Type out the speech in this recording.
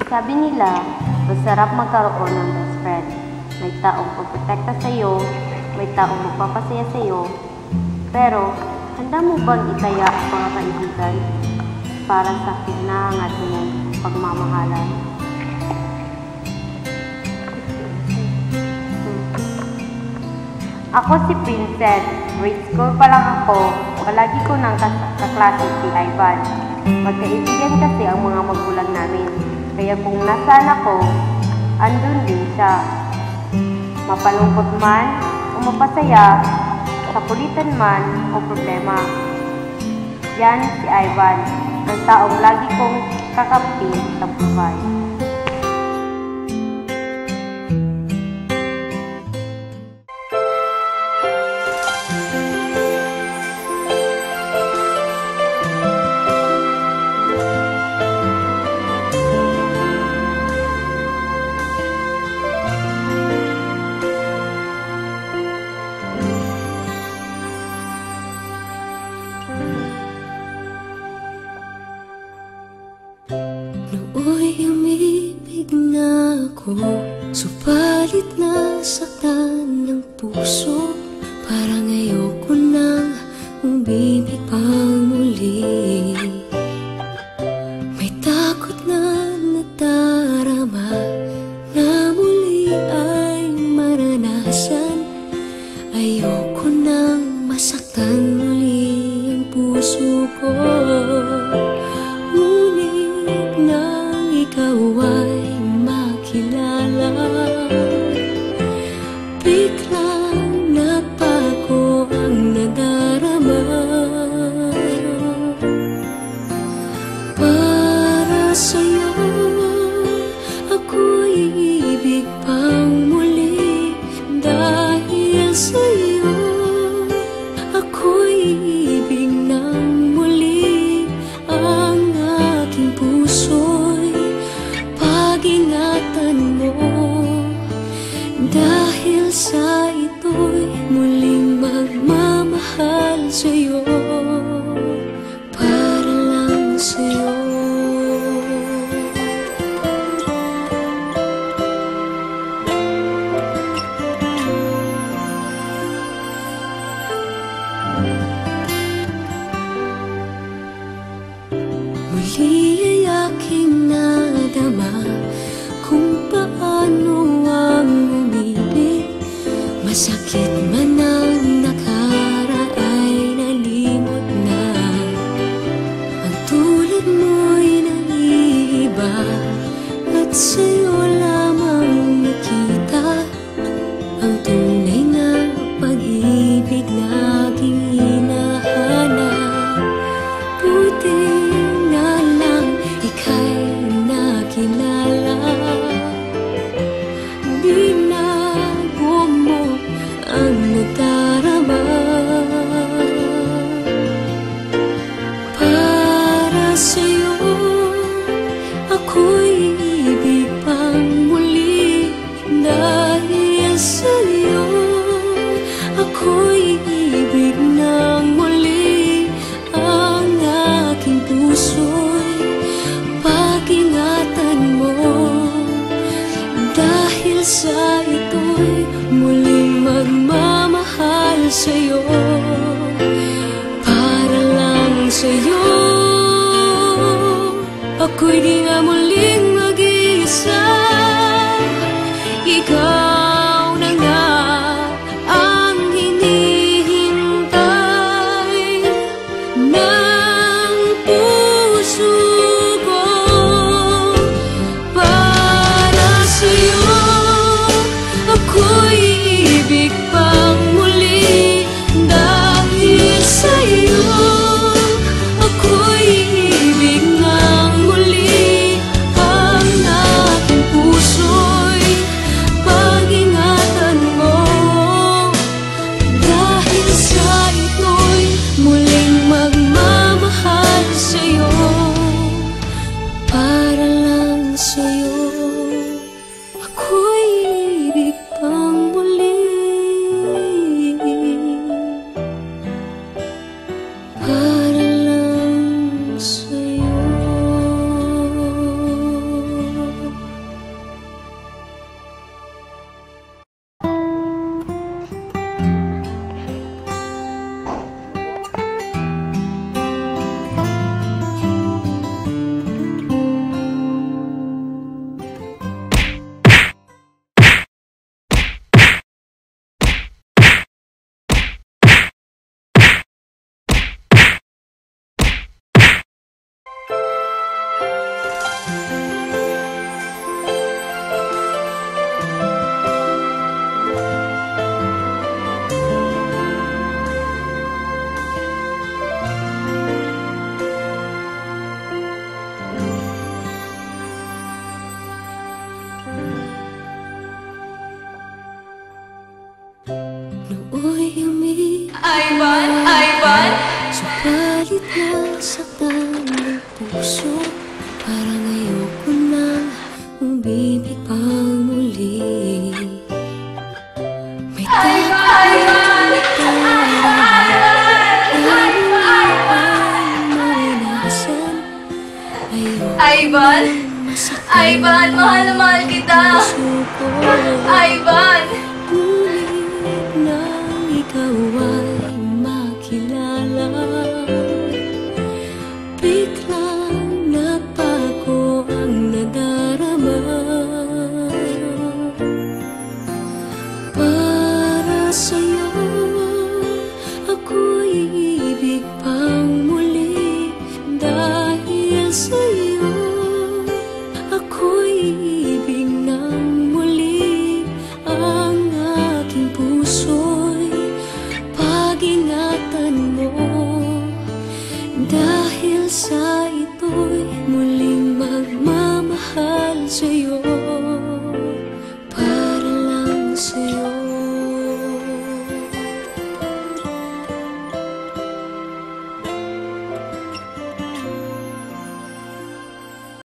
Sabi nila, masarap magkaroon ng best friend. May taong pagprotekta sa'yo, may taong magpapasaya sa'yo, pero handa mo bang itaya ang mga kaibigan para sa pinangat mong pagmamahalan? Ako si Princess. Grade school pa lang ako, palagi ko nang kaklase si Ivan. Magkaibigan kasi ang mga magulang namin, kaya kung nasaan ako, andun din siya. Mapalungkot man o mapasaya, kapulitan man o problema. Yan si Ivan, ang taong lagi kong kakampi sa buhay. Nooy umibig na ako, subalit nasaktan ng puso. Parang ayoko nang umibig pang muli. May takot na nadarama na muli ay maranasan. Ayoko nang masaktan muli ang puso ko. Nang ikaw ay makilala, biglang nagbago ang nadarama. Para sa'yo, ako'y ibig pang muli. Dahil sa'yo, ako'y ibig ng muli. Ang aking puso'y pag-ingatan mo. Dahil sa ito'y muling magmamahal sa'yo, para lang sa'yo. Muli ay aking nadama kung paano ang umibig. Masakit man ang nakaraan nalimot na. Ang tulad mo'y naiiba at sa'yo lamang nakita ang tunay na pag-ibig na aking hinahanap. Buti na lang ika'y nakilala. Binago mo ang nadarama. Para sa'yo, ako'y ibig pang muli. Dahil sa'yo, ako'y ibig ng muli. Ang aking puso'y pag-ingatan mo. Dahil sa ito'y muling magmamahal sa'yo, para lang sa'yo. Ako'y di nga muling mag-iisa. Ikaw na nga ang hinihintay ng puso ko. Para sa'yo, ako'y ibig pang muli. Dahil sa'yo, ako'y ibig ng muli. Ang aking puso'y pag-ingatan mo. Dahil sa ito'y muling magmamahal sa'yo, para lang sa'yo. Ako'y ibig pang muli. Para lang sa'yo. puso. Parang ayoko nang umibig pang muli. May tayo Ivan! Ivan, mahal na mahal kita! Ivan!